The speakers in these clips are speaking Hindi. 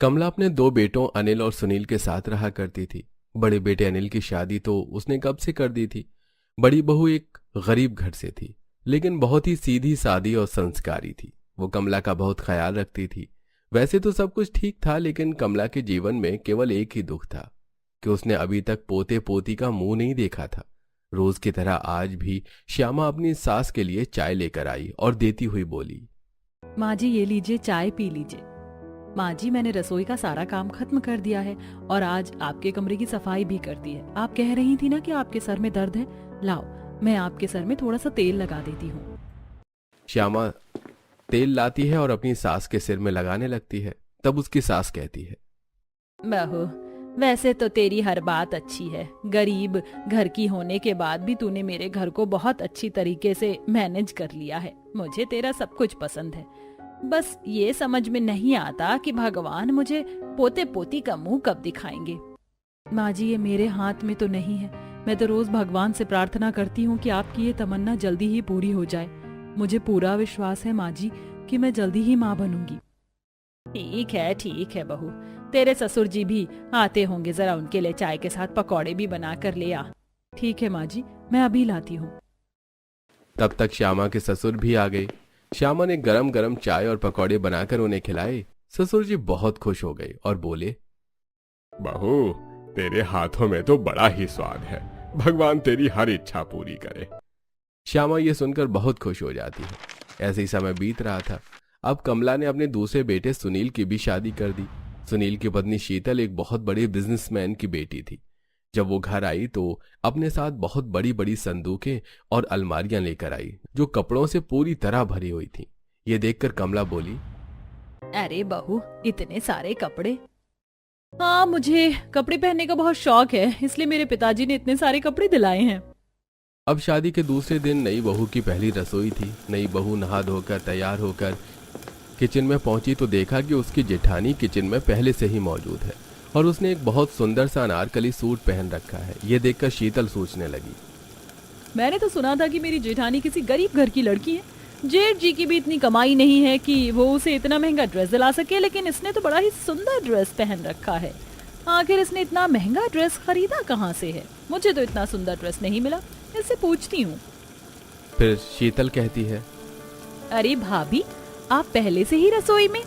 कमला अपने दो बेटों अनिल और सुनील के साथ रहा करती थी। बड़े बेटे अनिल की शादी तो उसने कब से कर दी थी। बड़ी बहू एक गरीब घर से थी, लेकिन बहुत ही सीधी सादी और संस्कारी थी। वो कमला का बहुत ख्याल रखती थी। वैसे तो सब कुछ ठीक था, लेकिन कमला के जीवन में केवल एक ही दुख था कि उसने अभी तक पोते पोती का मुंह नहीं देखा था। रोज की तरह आज भी श्यामा अपनी सास के लिए चाय लेकर आई और देती हुई बोली, माँ जी ये लीजिए, चाय पी लीजिए। माँ जी मैंने रसोई का सारा काम खत्म कर दिया है और आज आपके कमरे की सफाई भी कर दी है। आप कह रही थी ना कि आपके सर में दर्द है, लाओ मैं आपके सर में थोड़ा सा तेल लगा देती हूँ। श्यामा तेल लाती है और अपनी सास के सिर में लगाने लगती है। तब उसकी सास कहती है, बहू वैसे तो तेरी हर बात अच्छी है, गरीब घर की होने के बाद भी तूने मेरे घर को बहुत अच्छी तरीके से मैनेज कर लिया है। मुझे तेरा सब कुछ पसंद है। बस ये समझ में नहीं आता कि भगवान मुझे पोते पोती का मुंह कब दिखाएंगे। माँ जी ये मेरे हाथ में तो नहीं है। मैं तो रोज भगवान से प्रार्थना करती हूँ कि आपकी ये तमन्ना जल्दी ही पूरी हो जाए। मुझे पूरा विश्वास है माँ जी कि मैं जल्दी ही माँ बनूंगी। ठीक है बहू, तेरे ससुर जी भी आते होंगे, जरा उनके लिए चाय के साथ पकौड़े भी बना कर ले आ। ठीक है माँ जी, मैं अभी लाती हूँ। तब तक श्यामा के ससुर भी आ गए। श्यामा ने गरम गरम चाय और पकौड़े बनाकर उन्हें खिलाए। ससुर जी बहुत खुश हो गए और बोले, बहू तेरे हाथों में तो बड़ा ही स्वाद है, भगवान तेरी हर इच्छा पूरी करे। श्यामा ये सुनकर बहुत खुश हो जाती है। ऐसे ही समय बीत रहा था। अब कमला ने अपने दूसरे बेटे सुनील की भी शादी कर दी। सुनील की पत्नी शीतल एक बहुत बड़े बिजनेसमैन की बेटी थी। जब वो घर आई तो अपने साथ बहुत बड़ी बड़ी संदूकें और अलमारियां लेकर आई, जो कपड़ों से पूरी तरह भरी हुई थी। ये देखकर कमला बोली, अरे बहू इतने सारे कपड़े। हाँ मुझे कपड़े पहनने का बहुत शौक है, इसलिए मेरे पिताजी ने इतने सारे कपड़े दिलाए हैं। अब शादी के दूसरे दिन नई बहू की पहली रसोई थी। नई बहू नहा धोकर तैयार होकर किचन में पहुंची तो देखा कि उसकी जेठानी किचन में पहले से ही मौजूद है और उसने एक बहुत सुंदर सा अनारकली सूट पहन रखा है। ये देखकर शीतल सोचने लगी, मैंने तो सुना था कि मेरी जेठानी किसी गरीब घर की लड़की है। जेठ जी की भी इतनी कमाई नहीं है कि वो उसे इतना महंगा ड्रेस दिला सके, लेकिन इसने तो बड़ा ही सुंदर ड्रेस पहन रखा है। आखिर इसने इतना महंगा ड्रेस खरीदा कहाँ से है? मुझे तो इतना सुंदर ड्रेस नहीं मिला, इससे पूछती हूँ। फिर शीतल कहती है, अरे भाभी आप पहले से ही रसोई में?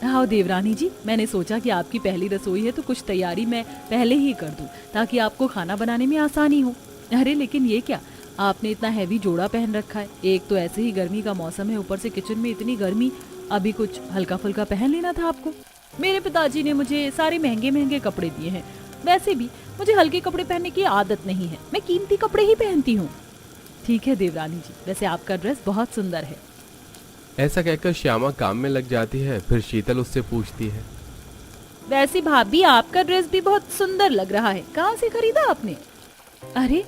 आओ देवरानी जी, मैंने सोचा कि आपकी पहली रसोई है तो कुछ तैयारी मैं पहले ही कर दूं ताकि आपको खाना बनाने में आसानी हो। अरे लेकिन ये क्या, आपने इतना हैवी जोड़ा पहन रखा है। एक तो ऐसे ही गर्मी का मौसम है, ऊपर से किचन में इतनी गर्मी, अभी कुछ हल्का फुल्का पहन लेना था आपको। मेरे पिताजी ने मुझे सारे महंगे महंगे कपड़े दिए हैं। वैसे भी मुझे हल्के कपड़े पहनने की आदत नहीं है, मैं कीमती कपड़े ही पहनती हूँ। ठीक है देवरानी जी, वैसे आपका ड्रेस बहुत सुंदर है। ऐसा कहकर श्यामा काम में लग जाती है। फिर शीतल उससे पूछती है, वैसे भाभी आपका ड्रेस भी बहुत सुंदर लग रहा है, कहाँ से खरीदा आपने? अरे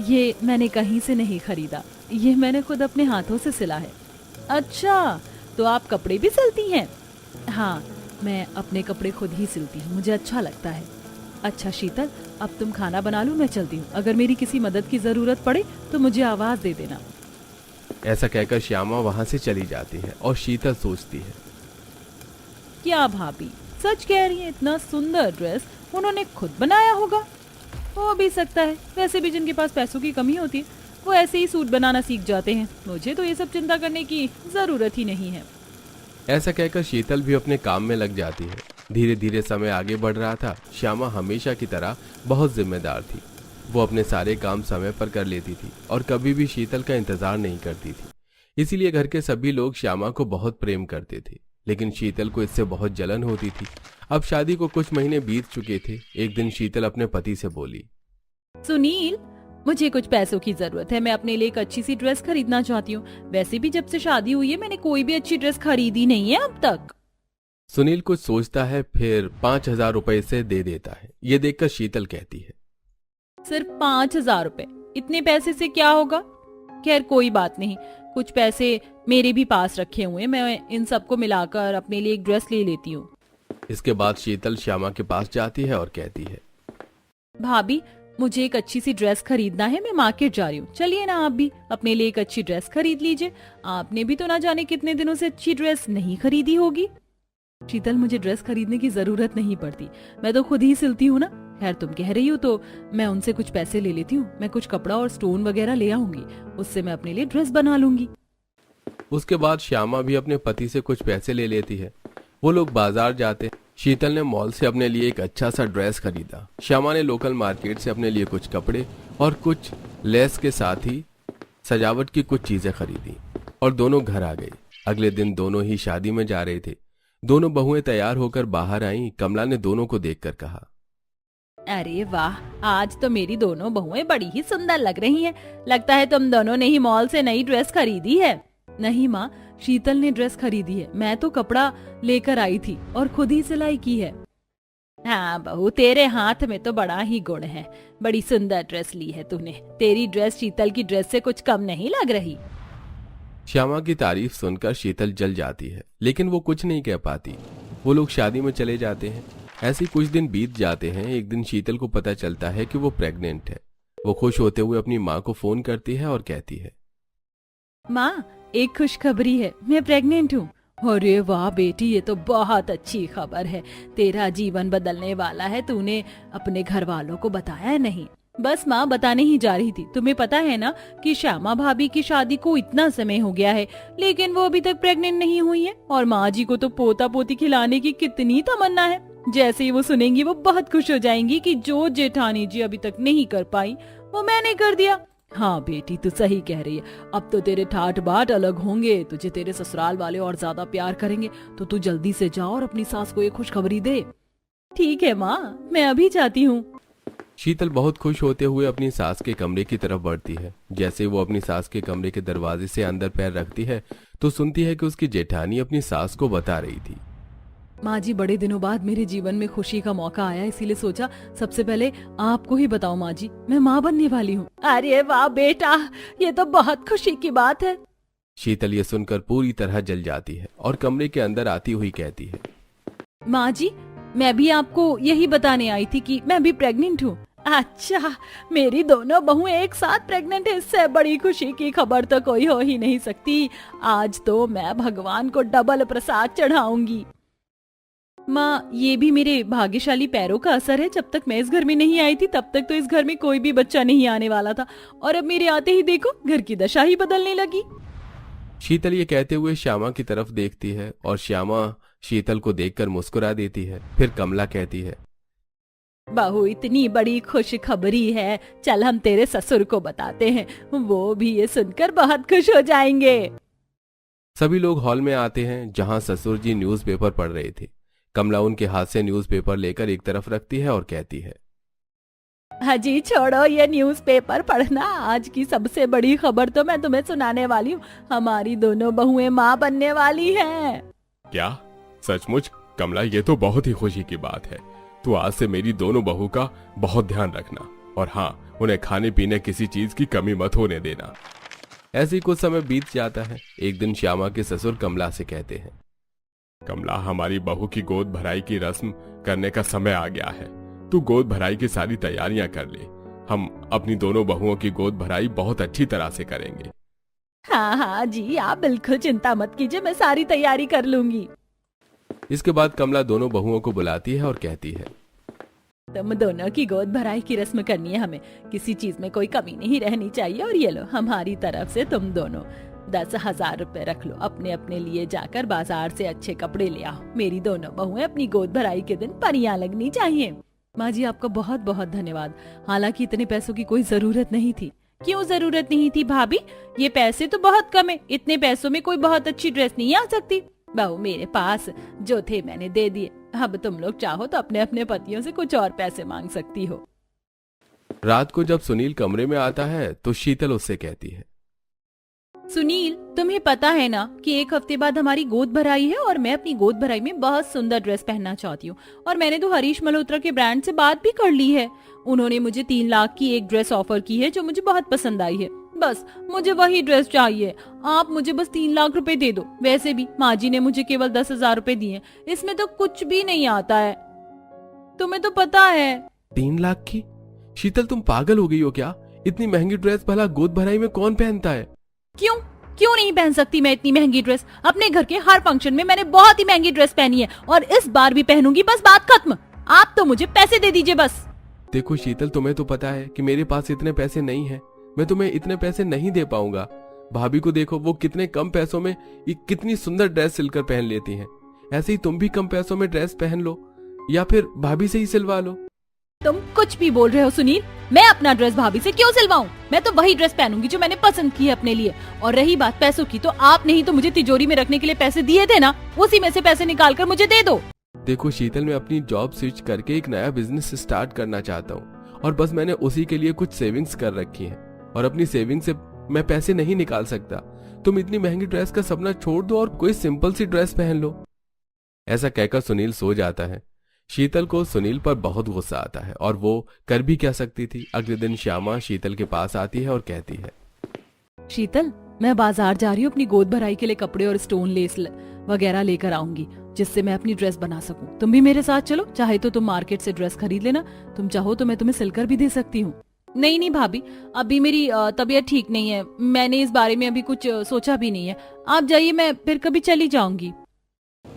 ये मैंने कहीं से नहीं खरीदा, ये मैंने खुद अपने हाथों से सिला है। अच्छा तो आप कपड़े भी सिलती हैं? हाँ मैं अपने कपड़े खुद ही सिलती हूँ, मुझे अच्छा लगता है। अच्छा शीतल अब तुम खाना बना लो, मैं चलती हूँ। अगर मेरी किसी मदद की जरूरत पड़े तो मुझे आवाज दे देना। ऐसा कहकर श्यामा वहां से चली जाती है और शीतल सोचती है, क्या भाभी सच कह रही है? इतना सुंदर ड्रेस उन्होंने खुद बनाया होगा। हो भी सकता है, वैसे भी जिनके पास पैसों की कमी होती है वो ऐसे ही सूट बनाना सीख जाते हैं। मुझे तो ये सब चिंता करने की जरूरत ही नहीं है। ऐसा कहकर शीतल भी अपने काम में लग जाती है। धीरे धीरे समय आगे बढ़ रहा था। श्यामा हमेशा की तरह बहुत जिम्मेदार थी। वो अपने सारे काम समय पर कर लेती थी और कभी भी शीतल का इंतजार नहीं करती थी। इसीलिए घर के सभी लोग श्यामा को बहुत प्रेम करते थे, लेकिन शीतल को इससे बहुत जलन होती थी। अब शादी को कुछ महीने बीत चुके थे। एक दिन शीतल अपने पति से बोली, सुनील मुझे कुछ पैसों की जरूरत है, मैं अपने लिए एक अच्छी सी ड्रेस खरीदना चाहती हूँ। वैसे भी जब से शादी हुई है मैंने कोई भी अच्छी ड्रेस खरीदी नहीं है अब तक। सुनील कुछ सोचता है, फिर 5,000 रुपए से दे देता है। ये देखकर शीतल कहती है, सिर्फ 5,000 रुपए? इतने पैसे से क्या होगा? खैर कोई बात नहीं, कुछ पैसे मेरे भी पास रखे हुए हैं, मैं इन सबको मिलाकर अपने लिए एक ड्रेस ले लेती हूँ। इसके बाद शीतल श्यामा के पास जाती है और कहती है, भाभी मुझे एक अच्छी सी ड्रेस खरीदना है, मैं मार्केट जा रही हूँ, चलिए ना आप भी अपने लिए एक अच्छी ड्रेस खरीद लीजिए। आपने भी तो ना जाने कितने दिनों से अच्छी ड्रेस नहीं खरीदी होगी। शीतल, मुझे ड्रेस खरीदने की जरूरत नहीं पड़ती, मैं तो खुद ही सिलती हूँ ना। खैर तुम कह रही हो तो मैं उनसे कुछ पैसे ले लेती हूँ। मैं कुछ कपड़ा और स्टोन वगैरह ले आऊंगी, उससे मैं अपने लिए ड्रेस बना लूंगी। उसके बाद श्यामा भी अपने पति से कुछ पैसे ले लेती है। वो लोग बाजार जाते। शीतल ने मॉल से अपने लिए एक अच्छा सा ड्रेस खरीदा। श्यामा ने लोकल मार्केट से अपने लिए कुछ कपड़े और कुछ लेस के साथ ही सजावट की कुछ चीजें खरीदी और दोनों घर आ गए। अगले दिन दोनों ही शादी में जा रहे थे। दोनों बहुएं तैयार होकर बाहर आईं। कमला ने दोनों को देखकर कहा, अरे वाह, आज तो मेरी दोनों बहुएं बड़ी ही सुंदर लग रही हैं। लगता है तुम दोनों ने ही मॉल से नई ड्रेस खरीदी है। नहीं माँ, शीतल ने ड्रेस खरीदी है, मैं तो कपड़ा लेकर आई थी और खुद ही सिलाई की है। हाँ बहू, तेरे हाथ में तो बड़ा ही गुण है। बड़ी सुंदर ड्रेस ली है तूने। तेरी ड्रेस शीतल की ड्रेस से कुछ कम नहीं लग रही। श्यामा की तारीफ सुनकर शीतल जल जाती है, लेकिन वो कुछ नहीं कह पाती। वो लोग शादी में चले जाते हैं। ऐसे कुछ दिन बीत जाते हैं। एक दिन शीतल को पता चलता है कि वो प्रेग्नेंट है। वो खुश होते हुए अपनी माँ को फोन करती है और कहती है, माँ, एक खुशखबरी है, मैं प्रेग्नेंट हूँ। अरे वाह बेटी, ये तो बहुत अच्छी खबर है। तेरा जीवन बदलने वाला है। तूने अपने घर वालों को बताया नहीं? बस माँ, बताने ही जा रही थी। तुम्हें पता है ना कि श्यामा भाभी की शादी को इतना समय हो गया है, लेकिन वो अभी तक प्रेग्नेंट नहीं हुई है। और माँ जी को तो पोता पोती खिलाने की कितनी तमन्ना है। जैसे ही वो सुनेंगी वो बहुत खुश हो जाएंगी कि जो जेठानी जी अभी तक नहीं कर पाई वो मैंने कर दिया। हाँ बेटी, तू सही कह रही है। अब तो तेरे ठाट बाट अलग होंगे, तुझे तेरे ससुराल वाले और ज्यादा प्यार करेंगे। तो तू जल्दी से जा और अपनी सास को ये खुशखबरी दे। ठीक है माँ, मैं अभी जाती हूँ। शीतल बहुत खुश होते हुए अपनी सास के कमरे की तरफ बढ़ती है। जैसे वो अपनी सास के कमरे के दरवाजे से अंदर पैर रखती है तो सुनती है कि उसकी जेठानी अपनी सास को बता रही थी, माँ जी, बड़े दिनों बाद मेरे जीवन में खुशी का मौका आया, इसीलिए सोचा सबसे पहले आपको ही बताऊं। माँ जी, मैं माँ बनने वाली हूँ। अरे वाह बेटा, ये तो बहुत खुशी की बात है। शीतल ये सुनकर पूरी तरह जल जाती है और कमरे के अंदर आती हुई कहती है, माँ जी, मैं भी आपको यही बताने आई थी कि मैं भी प्रेग्नेंट हूँ। अच्छा, मेरी दोनों बहुएं एक साथ प्रेग्नेंट है। इससे बड़ी खुशी की खबर तो कोई हो ही नहीं सकती। आज तो मैं भगवान को डबल प्रसाद चढ़ाऊंगी। माँ, ये भी मेरे भाग्यशाली पैरों का असर है। जब तक मैं इस घर में नहीं आई थी तब तक तो इस घर में कोई भी बच्चा नहीं आने वाला था, और अब मेरे आते ही देखो घर की दशा ही बदलने लगी। शीतल ये कहते हुए श्यामा की तरफ देखती है और श्यामा शीतल को देखकर मुस्कुरा देती है। फिर कमला कहती है, बहू, इतनी बड़ी खुश खबरी है, चल हम तेरे ससुर को बताते हैं, वो भी ये सुनकर बहुत खुश हो जाएंगे। सभी लोग हॉल में आते हैं जहां ससुर जी न्यूज़पेपर पढ़ रहे थे। कमला उनके हाथ से न्यूज़पेपर लेकर एक तरफ रखती है और कहती है, हाजी छोड़ो ये न्यूज़पेपर पढ़ना। आज की सबसे बड़ी खबर तो मैं तुम्हें सुनाने वाली हूँ। हमारी दोनों बहुएं माँ बनने वाली हैं। क्या सचमुच? कमला, ये तो बहुत ही खुशी की बात है। तू आज से मेरी दोनों बहू का बहुत ध्यान रखना, और हाँ, उन्हें खाने पीने किसी चीज की कमी मत होने देना। ऐसे ही कुछ समय बीत जाता है। एक दिन श्यामा के ससुर कमला से कहते हैं, कमला, हमारी बहू की गोद भराई की रस्म करने का समय आ गया है। तू गोद भराई की सारी तैयारियां कर ले। हम अपनी दोनों बहुओं की गोद भराई बहुत अच्छी तरह से करेंगे। हाँ हाँ जी, आप बिल्कुल चिंता मत कीजिए, मैं सारी तैयारी कर लूंगी। इसके बाद कमला दोनों बहुओं को बुलाती है और कहती है, तुम दोनों की गोद भराई की रस्म करनी है हमें। किसी चीज में कोई कमी नहीं रहनी चाहिए। और ये लो, हमारी तरफ से तुम दोनों 10,000 रुपए रख लो। अपने अपने लिए जाकर बाजार से अच्छे कपड़े ले आओ। मेरी दोनों बहुएं अपनी गोद भराई के दिन परियां लगनी चाहिए। माँ जी, आपका बहुत बहुत धन्यवाद। हालांकि इतने पैसों की कोई जरूरत नहीं थी। क्यों जरूरत नहीं थी भाभी? ये पैसे तो बहुत कम है। इतने पैसों में कोई बहुत अच्छी ड्रेस नहीं आ सकती। बहू, मेरे पास जो थे मैंने दे दिए। अब तुम लोग चाहो तो अपने अपने पतियों से कुछ और पैसे मांग सकती हो। रात को जब सुनील कमरे में आता है तो शीतल उससे कहती है, सुनील, तुम्हें पता है ना कि एक हफ्ते बाद हमारी गोद भराई है और मैं अपनी गोद भराई में बहुत सुंदर ड्रेस पहनना चाहती हूँ। और मैंने तो हरीश मल्होत्रा के ब्रांड से बात भी कर ली है। उन्होंने मुझे 3 लाख की एक ड्रेस ऑफर की है जो मुझे बहुत पसंद आई है। बस मुझे वही ड्रेस चाहिए। आप मुझे बस 3 लाख रुपए दे दो। वैसे भी माँ जी ने मुझे केवल 10,000 रुपए दिए। इसमें तो कुछ भी नहीं आता है, तुम्हें तो पता है। 3 लाख की? शीतल, तुम पागल हो गई हो क्या? इतनी महंगी ड्रेस भला गोद भराई में कौन पहनता है? क्यों? क्यों नहीं पहन सकती मैं इतनी महंगी ड्रेस? अपने घर के हर फंक्शन में मैंने बहुत ही महंगी ड्रेस पहनी है और इस बार भी पहनूंगी, बस बात खत्म। आप तो मुझे पैसे दे दीजिए बस। देखो शीतल, तुम्हें तो पता है कि मेरे पास इतने पैसे नहीं हैं। मैं तुम्हें इतने पैसे नहीं दे पाऊंगा। भाभी को देखो, वो कितने कम पैसों में कितनी सुंदर ड्रेस सिलकर पहन लेती हैं। ऐसे ही तुम भी कम पैसों में ड्रेस पहन लो या फिर भाभी से ही सिलवा लो। तुम कुछ भी बोल रहे हो सुनील। मैं अपना ड्रेस भाभी से क्यों सिलवाऊं? मैं तो वही ड्रेस पहनूंगी जो मैंने पसंद की है अपने लिए। और रही बात पैसों की, तो आपने ही तो मुझे तिजोरी में रखने के लिए पैसे दिए थे ना, उसी में से पैसे निकाल कर मुझे दे दो। देखो शीतल, मैं अपनी जॉब स्विच करके एक नया बिजनेस स्टार्ट करना चाहता हूँ और बस मैंने उसी के लिए कुछ सेविंग्स कर रखी है और अपनी सेविंग से मैं पैसे नहीं निकाल सकता। तुम इतनी महंगी ड्रेस का सपना छोड़ दो और कोई सिंपल सी ड्रेस पहन लो। ऐसा कहकर सुनील सो जाता है। शीतल को सुनील पर बहुत गुस्सा आता है और वो कर भी क्या सकती थी। अगले दिन श्यामा शीतल के पास आती है और कहती है, शीतल, मैं बाजार जा रही हूँ अपनी गोद भराई के लिए कपड़े और स्टोन लेस वगैरह लेकर आऊंगी, जिससे मैं अपनी ड्रेस बना सकूं। तुम भी मेरे साथ चलो, चाहे तो तुम मार्केट से ड्रेस खरीद लेना, तुम चाहो तो मैं तुम्हें सिलकर भी दे सकती हूँ। नहीं नहीं भाभी, अभी मेरी तबीयत ठीक नहीं है, मैंने इस बारे में अभी कुछ सोचा भी नहीं है। आप जाइए, मैं फिर कभी चली जाऊंगी।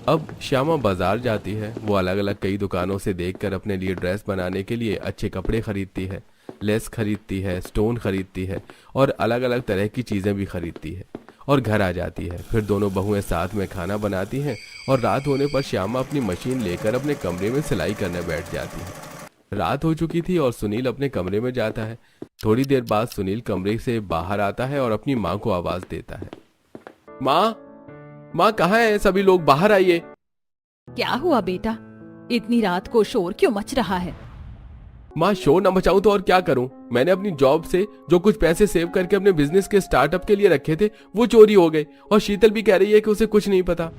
अब श्यामा बाजार जाती है। वो अलग अलग कई दुकानों से देखकर अपने लिए ड्रेस बनाने के लिए अच्छे कपड़े खरीदती है, लेस खरीदती है, स्टोन खरीदती है और अलग अलग तरह की चीजें भी खरीदती है और घर आ जाती है। फिर दोनों बहुएं साथ में खाना बनाती हैं और रात होने पर श्यामा अपनी मशीन लेकर अपने कमरे में सिलाई करने बैठ जाती है। रात हो चुकी थी और सुनील अपने कमरे में जाता है। थोड़ी देर बाद सुनील कमरे से बाहर आता है और अपनी माँ को आवाज देता है, माँ कहाँ है? सभी लोग बाहर आइए। क्या हुआ बेटा, इतनी रात को शोर क्यों मच रहा है? माँ, शोर न मचाऊं तो और क्या करूं? मैंने अपनी जॉब से जो कुछ पैसे सेव करके अपने बिजनेस के स्टार्टअप के लिए रखे थे वो चोरी हो गए और शीतल भी कह रही है कि उसे कुछ नहीं पता।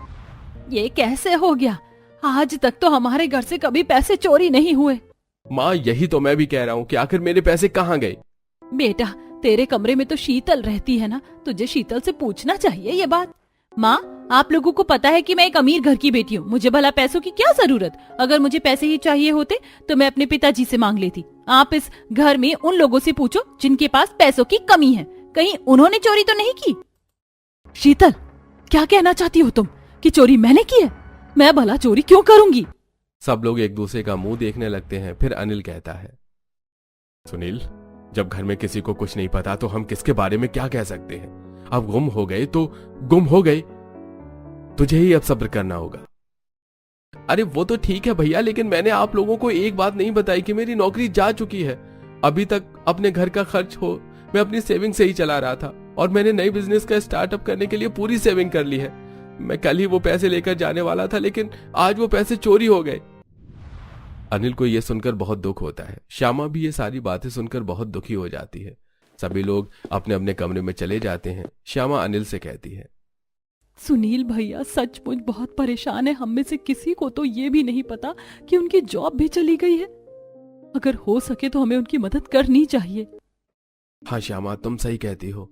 ये कैसे हो गया? आज तक तो हमारे घर से कभी पैसे चोरी नहीं हुए। माँ, यही तो मैं भी कह रहा हूँ कि आखिर मेरे पैसे कहाँ गए? बेटा, तेरे कमरे में तो शीतल रहती है ना, तुझे शीतल से पूछना चाहिए ये बात। माँ, आप लोगों को पता है कि मैं एक अमीर घर की बेटी हूँ, मुझे भला पैसों की क्या जरूरत? अगर मुझे पैसे ही चाहिए होते तो मैं अपने पिताजी से मांग लेती। आप इस घर में उन लोगों से पूछो जिनके पास पैसों की कमी है, कहीं उन्होंने चोरी तो नहीं की? शीतल, क्या कहना चाहती हो तुम कि चोरी मैंने की है? मैं भला चोरी क्यों करूंगी? सब लोग एक दूसरे का मुंह देखने लगते हैं। फिर अनिल कहता है, सुनील, जब घर में किसी को कुछ नहीं पता तो हम किसके बारे में क्या कह सकते हैं? अब गुम हो गए तो गुम हो गए, तुझे ही अब सब्र करना होगा। अरे वो तो ठीक है भैया, लेकिन मैंने आप लोगों को एक बात नहीं बताई कि मेरी नौकरी जा चुकी है। अभी तक अपने घर का खर्च हो मैं अपनी सेविंग से ही चला रहा था और मैंने नई बिजनेस का स्टार्टअप करने के लिए पूरी सेविंग कर ली है। मैं कल ही वो पैसे लेकर जाने वाला था, लेकिन आज वो पैसे चोरी हो गए। अनिल को यह सुनकर बहुत दुख होता है। श्यामा भी ये सारी बातें सुनकर बहुत दुखी हो जाती है। सभी लोग अपने अपने कमरे में चले जाते हैं। श्यामा अनिल से कहती है, सुनील भैया सचमुच बहुत परेशान है। हम में से किसी को तो ये भी नहीं पता कि उनकी जॉब भी चली गई है। अगर हो सके तो हमें उनकी मदद करनी चाहिए। हाँ श्यामा, तुम सही कहती हो,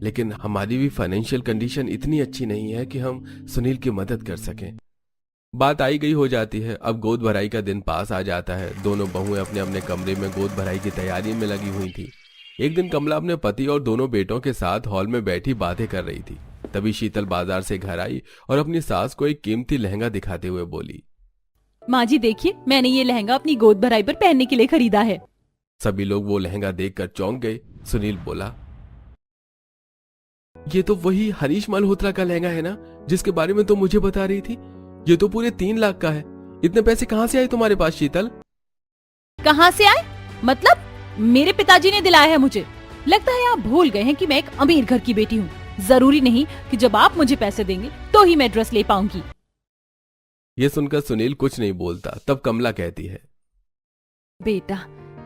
लेकिन हमारी भी फाइनेंशियल कंडीशन इतनी अच्छी नहीं है कि हम सुनील की मदद कर सकें। बात आई गई हो जाती है। अब गोद भराई का दिन पास आ जाता है। दोनों बहुएं अपने अपने कमरे में गोद भराई की तैयारी में लगी हुई थी। एक दिन कमला अपने पति और दोनों बेटों के साथ हॉल में बैठी बातें कर रही थी। तभी शीतल बाजार से घर आई और अपनी सास को एक कीमती लहंगा दिखाते हुए बोली, माँ जी देखिए, मैंने ये लहंगा अपनी गोद भराई पर पहनने के लिए खरीदा है। सभी लोग वो लहंगा देखकर चौंक गए। सुनील बोला, ये तो वही हरीश मल्होत्रा का लहंगा है ना, जिसके बारे में तो मुझे बता रही थी। ये तो पूरे 3 लाख का है। इतने पैसे कहाँ से आए तुम्हारे पास शीतल? कहाँ से आए? मतलब मेरे पिताजी ने दिलाया है मुझे। लगता है आप भूल गए हैं कि मैं एक अमीर घर की बेटी हूँ। जरूरी नहीं कि जब आप मुझे पैसे देंगे तो ही मैं ड्रेस ले पाऊंगी। ये सुनकर सुनील कुछ नहीं बोलता। तब कमला कहती है, बेटा,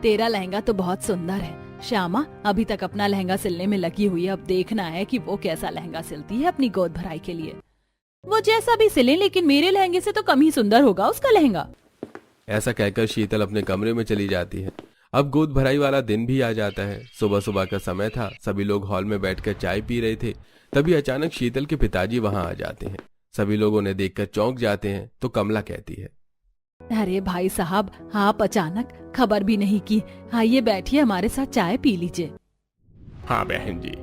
तेरा लहंगा तो बहुत सुंदर है। श्यामा अभी तक अपना लहंगा सिलने में लगी हुई है। अब देखना है कि वो कैसा लहंगा सिलती है अपनी गोद भराई के लिए। वो जैसा भी सिले, लेकिन मेरे लहंगे से तो कम ही सुंदर होगा उसका लहंगा। ऐसा कहकर शीतल अपने कमरे में चली जाती है। अब गोद भराई वाला दिन भी आ जाता है। सुबह सुबह का समय था। सभी लोग हॉल में बैठकर चाय पी रहे थे। तभी अचानक शीतल के पिताजी वहां आ जाते हैं। सभी लोग उन्हें देखकर चौंक जाते हैं। तो कमला कहती है, अरे भाई साहब, आप अचानक खबर भी नहीं की। आइए बैठिए, हमारे साथ चाय पी लीजिए। हाँ बहन जी,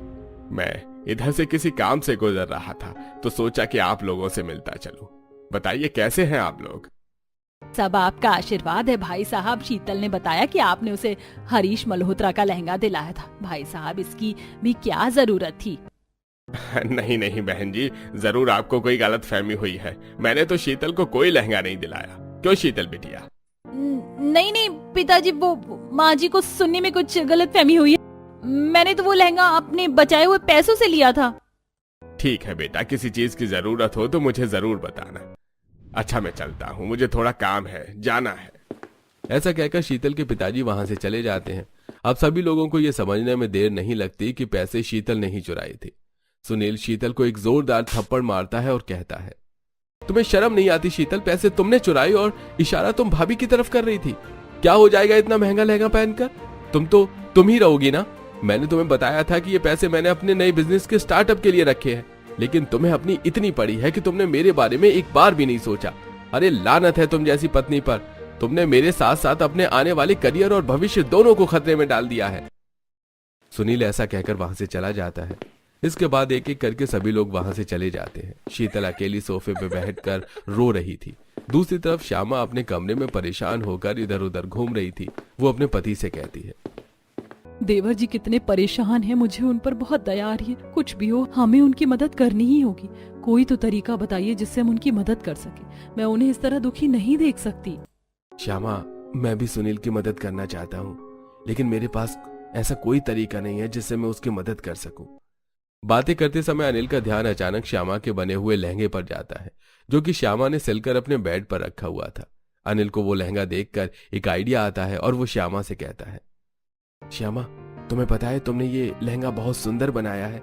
मैं इधर से किसी काम से गुजर रहा था तो सोचा कि आप लोगों से मिलता चलूं। बताइए कैसे हैं आप लोग? सब आपका आशीर्वाद है भाई साहब। शीतल ने बताया कि आपने उसे हरीश मल्होत्रा का लहंगा दिलाया था। भाई साहब, इसकी भी क्या जरूरत थी? नहीं नहीं बहन जी, जरूर आपको कोई गलत फहमी हुई है। मैंने तो शीतल को कोई लहंगा नहीं दिलाया। क्यों शीतल बिटिया? नहीं नहीं पिताजी, वो माँ जी को सुनने में कुछ गलत फहमी हुई है। मैंने तो वो लहंगा अपने बचाए हुए पैसों से लिया था। ठीक है बेटा, किसी चीज की जरूरत हो तो मुझे जरूर बताना। अच्छा मैं चलता हूँ, मुझे थोड़ा काम है, जाना है। ऐसा कहकर शीतल के पिताजी वहां से चले जाते हैं। अब सभी लोगों को यह समझने में देर नहीं लगती कि पैसे शीतल ने ही चुराए थे। सुनील शीतल को एक जोरदार थप्पड़ मारता है और कहता है, तुम्हें शर्म नहीं आती शीतल? पैसे तुमने चुराए और इशारा तुम भाभी की तरफ कर रही थी। क्या हो जाएगा इतना महंगा लहंगा पहनकर? तुम ही रहोगी ना? मैंने तुम्हें बताया था कि ये पैसे मैंने अपने नए बिजनेस के स्टार्टअप के लिए रखे हैं, लेकिन तुम्हें अपनी इतनी पड़ी है कि तुमने मेरे बारे में एक बार भी नहीं सोचा। अरे लानत है तुम जैसी पत्नी पर। तुमने मेरे साथ साथ अपने आने वाले करियर और भविष्य दोनों को खतरे में डाल दिया है। सुनील ऐसा कहकर वहां से चला जाता है। इसके बाद एक एक करके सभी लोग वहां से चले जाते हैं। शीतल अकेली सोफे पे बैठकर रो रही थी। दूसरी तरफ श्यामा अपने कमरे में परेशान होकर इधर उधर घूम रही थी। वो अपने पति से कहती है, देवर जी कितने परेशान हैं, मुझे उन पर बहुत दया आ रही है। कुछ भी हो, हमें उनकी मदद करनी ही होगी। कोई तो तरीका बताइए जिससे हम उनकी मदद कर सके। मैं उन्हें इस तरह दुखी नहीं देख सकती। श्यामा, मैं भी सुनील की मदद करना चाहता हूँ, लेकिन मेरे पास ऐसा कोई तरीका नहीं है जिससे मैं उसकी मदद कर सकूं। बातें करते समय अनिल का ध्यान अचानक श्यामा के बने हुए लहंगे पर जाता है, जो कि श्यामा ने सिलकर अपने बेड पर रखा हुआ था। अनिल को वो लहंगा देखकर एक आइडिया आता है और वो श्यामा से कहता है, श्यामा, तुम्हें पता है तुमने ये लहंगा बहुत सुंदर बनाया है।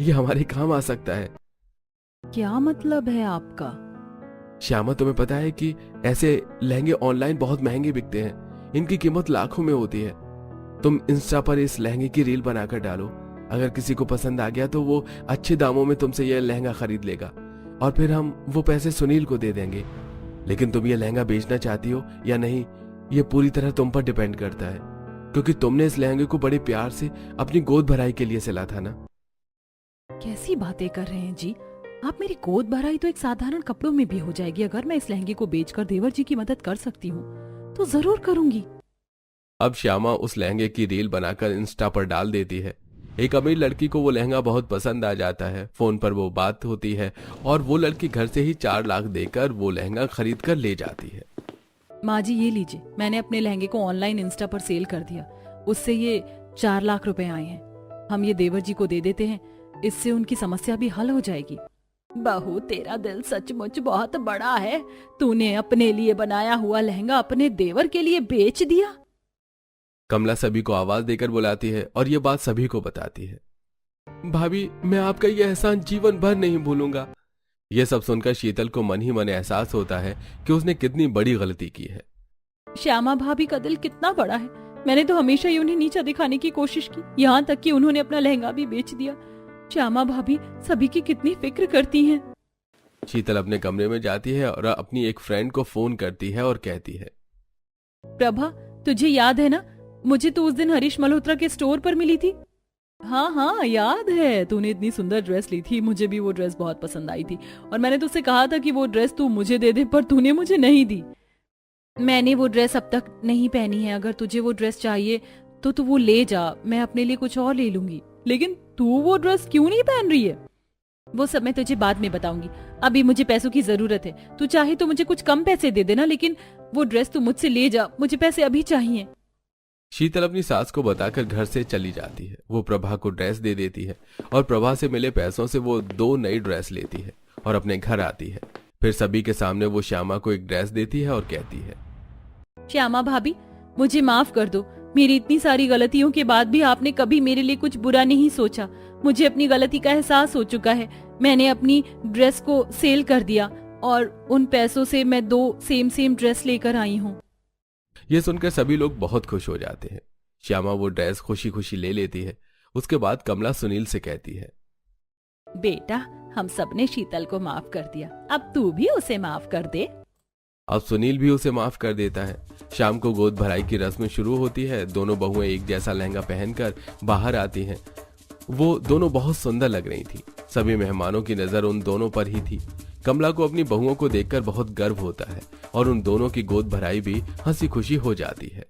ये हमारे काम आ सकता है। क्या मतलब है आपका? श्यामा, तुम्हें पता है कि ऐसे लहंगे ऑनलाइन बहुत महंगे बिकते हैं। इनकी कीमत लाखों में होती है। तुम इंस्टा पर इस लहंगे की रील बनाकर डालो। अगर किसी को पसंद आ गया तो वो अच्छे दामों में तुमसे यह लहंगा खरीद लेगा और फिर हम वो पैसे सुनील को दे देंगे। लेकिन तुम ये लहंगा बेचना चाहती हो या नहीं, ये पूरी तरह तुम पर डिपेंड करता है, क्योंकि तुमने इस लहंगे को बड़े प्यार से अपनी गोद भराई के लिए सिला था ना। कैसी बातें कर रहे हैं जी आप? मेरी गोद भराई तो एक साधारण कपड़ों में भी हो जाएगी। अगर मैं इस लहंगे को बेचकर देवर जी की मदद कर सकती हूँ तो जरूर करूंगी। अब श्यामा उस लहंगे की रील बनाकर इंस्टा पर डाल देती है। एक अमीर लड़की को वो लहंगा बहुत पसंद आ जाता है। फोन पर वो बात होती है और वो लड़की घर से ही 4 लाख देकर वो लहंगा खरीद कर ले जाती है। माँ जी, ये लीजिए, मैंने अपने लहंगे को ऑनलाइन इंस्टा पर सेल कर दिया। उससे ये 4 लाख रुपए आए हैं। हम ये देवर जी को दे देते हैं, इससे उनकी समस्या भी हल हो जाएगी। बहू, तेरा दिल सचमुच बहुत बड़ा है। तूने अपने लिए बनाया हुआ लहंगा अपने देवर के लिए बेच दिया। कमला सभी को आवाज देकर बुलाती है और ये बात सभी को बताती है। भाभी, मैं आपका ये एहसान जीवन भर नहीं भूलूंगा। यह सब सुनकर शीतल को मन ही मन एहसास होता है कि उसने कितनी बड़ी गलती की है। श्यामा भाभी का दिल कितना बड़ा है। मैंने तो हमेशा ही उन्हें नीचा दिखाने की कोशिश की, यहाँ तक कि उन्होंने अपना लहंगा भी बेच दिया। श्यामा भाभी सभी की कितनी फिक्र करती हैं। शीतल अपने कमरे में जाती है और अपनी एक फ्रेंड को फोन करती है और कहती है, प्रभा, तुझे याद है ना, मुझे तो उस दिन हरीश मल्होत्रा के स्टोर पर मिली थी। हाँ हाँ याद है, तूने इतनी सुंदर ड्रेस ली थी। मुझे भी वो ड्रेस बहुत पसंद आई थी और मैंने तुझसे कहा था कि वो ड्रेस तू मुझे दे दे, पर तूने मुझे नहीं दी। मैंने वो ड्रेस अब तक नहीं पहनी है। अगर तुझे वो ड्रेस चाहिए तो तू वो ले जा, मैं अपने लिए कुछ और ले लूंगी। लेकिन तू वो ड्रेस क्यों नहीं पहन रही है? वो सब मैं तुझे बाद में बताऊंगी। अभी मुझे पैसों की जरूरत है। तू चाहे तो मुझे कुछ कम पैसे दे देना, लेकिन वो ड्रेस तू मुझसे ले जा। मुझे पैसे अभी चाहिए। शीतल अपनी सास को बताकर घर से चली जाती है। वो प्रभा को ड्रेस दे देती है और प्रभा से मिले पैसों से वो 2 नई ड्रेस लेती है और अपने घर आती है। फिर सभी के सामने वो श्यामा को एक ड्रेस देती है और कहती है, श्यामा भाभी, मुझे माफ कर दो। मेरी इतनी सारी गलतियों के बाद भी आपने कभी मेरे लिए कुछ बुरा नहीं सोचा। मुझे अपनी गलती का एहसास हो चुका है। मैंने अपनी ड्रेस को सेल कर दिया और उन पैसों से मैं 2 सेम ड्रेस लेकर आई हूँ। ये सुनकर सभी लोग बहुत खुश हो जाते हैं। श्यामा वो ड्रेस खुशी खुशी ले लेती है। उसके बाद कमला सुनील से कहती है, बेटा, हम सबने शीतल को माफ कर दिया, अब तू भी उसे माफ कर दे। अब सुनील भी उसे माफ कर देता है। शाम को गोद भराई की रस्म शुरू होती है। दोनों बहुएं एक जैसा लहंगा पहनकर बाहर आती हैं। वो दोनों बहुत सुंदर लग रही थी। सभी मेहमानों की नजर उन दोनों पर ही थी। कमला को अपनी बहुओं को देखकर बहुत गर्व होता है और उन दोनों की गोद भराई भी हंसी खुशी हो जाती है।